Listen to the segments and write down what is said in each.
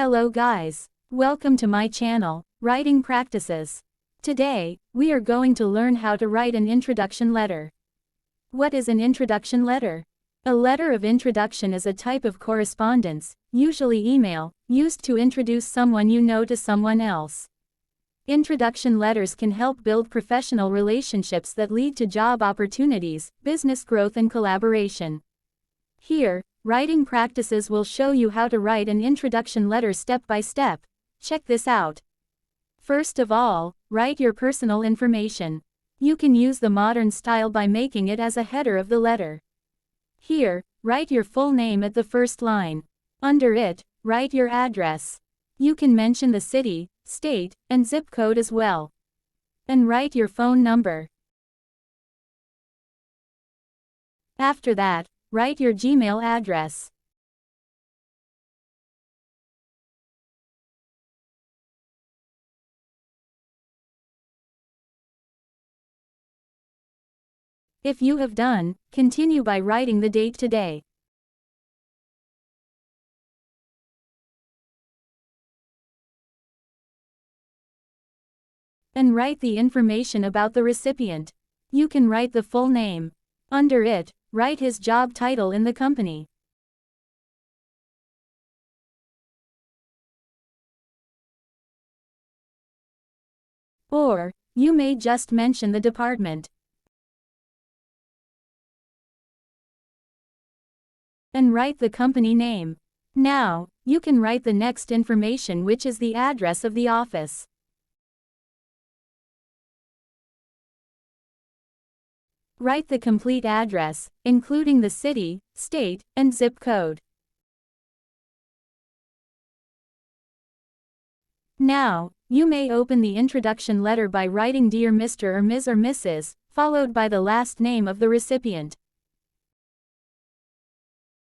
Hello guys. Welcome to my channel, Writing Practices. Today, we are going to learn how to write an introduction letter. What is an introduction letter? A letter of introduction is a type of correspondence, usually email, used to introduce someone you know to someone else. Introduction letters can help build professional relationships that lead to job opportunities, business growth and collaboration. Here, Writing Practices will show you how to write an introduction letter step by step. Check this out. First of all, write your personal information. You can use the modern style by making it as a header of the letter. Here, write your full name at the first line. Under it, write your address. You can mention the city, state, and zip code as well. And write your phone number. After that, write your Gmail address. If you have done, continue by writing the date today. And write the information about the recipient. You can write the full name. Under it, write his job title in the company. Or, you may just mention the department. And write the company name. Now, you can write the next information, which is the address of the office. Write the complete address, including the city, state, and zip code. Now, you may open the introduction letter by writing Dear Mr. or Ms. or Mrs., followed by the last name of the recipient.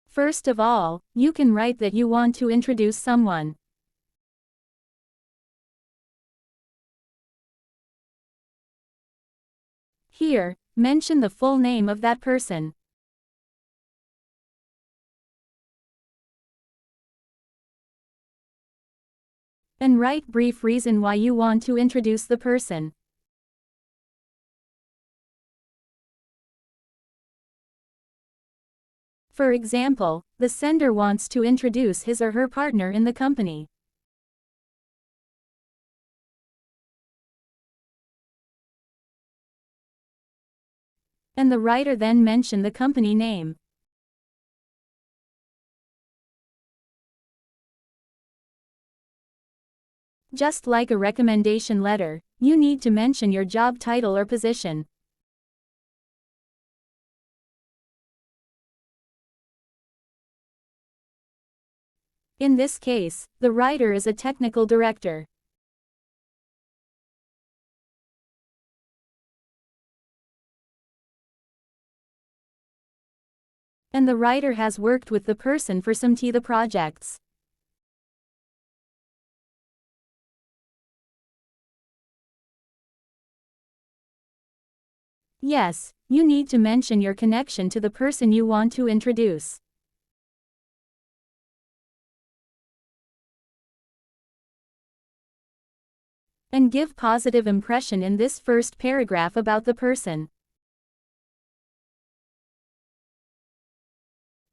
First of all, you can write that you want to introduce someone. Here, mention the full name of that person. And write brief reason why you want to introduce the person. For example, the sender wants to introduce his or her partner in the company. And the writer then mention the company name. Just like a recommendation letter, you need to mention your job title or position. In this case, the writer is a technical director. And the writer has worked with the person for some the projects. Yes, you need to mention your connection to the person you want to introduce. And give positive impression in this first paragraph about the person.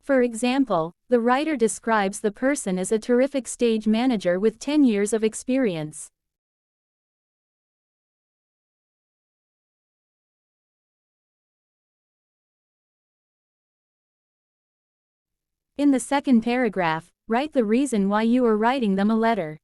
For example, the writer describes the person as a terrific stage manager with 10 years of experience. In the second paragraph, write the reason why you are writing them a letter.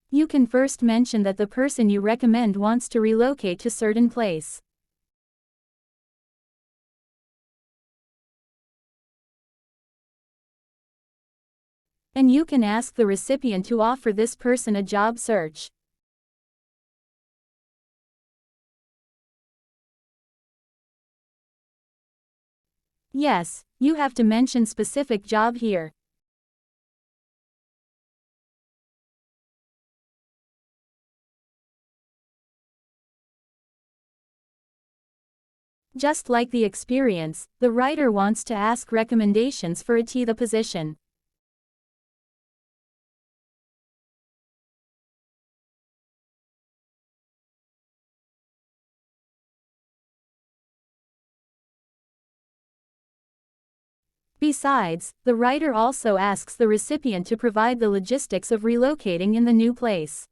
You can first mention that the person you recommend wants to relocate to certain place. And you can ask the recipient to offer this person a job search. Yes, you have to mention specific job here. Just like the experience, the writer wants to ask recommendations for the position. Besides, the writer also asks the recipient to provide the logistics of relocating in the new place.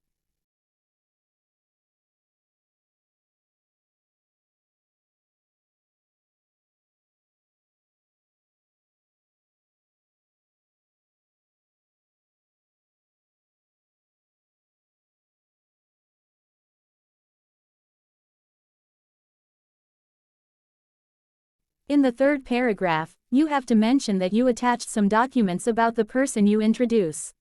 In the third paragraph, you have to mention that you attached some documents about the person you introduce.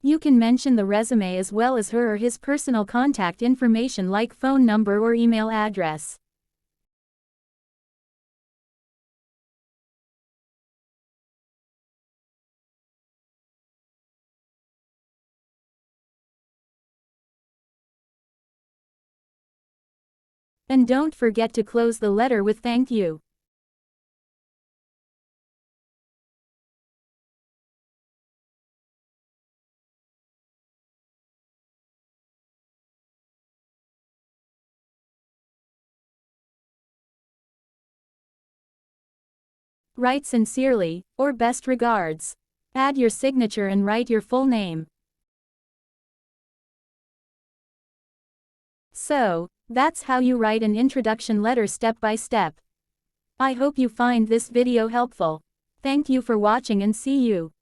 You can mention the resume as well as her or his personal contact information like phone number or email address. And don't forget to close the letter with thank you. Write sincerely, or best regards. Add your signature and write your full name. So, that's how you write an introduction letter step by step. I hope you find this video helpful. Thank you for watching and see you.